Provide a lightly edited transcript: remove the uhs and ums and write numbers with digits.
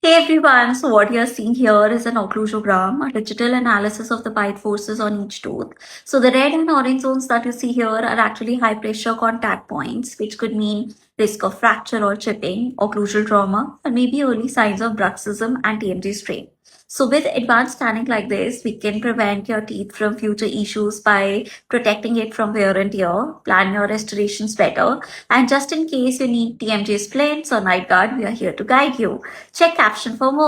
Hey everyone, so what you're seeing here is an occlusiogram, a digital analysis of the bite forces on each tooth. So the red and orange zones that you see here are actually high pressure contact points, which could mean risk of fracture or chipping, occlusal trauma, or maybe early signs of bruxism and TMJ strain. So with advanced scanning like this, we can prevent your teeth from future issues by protecting it from wear and tear, plan your restorations better, and just in case you need TMJ splints or night guard, we are here to guide you. Check caption for more.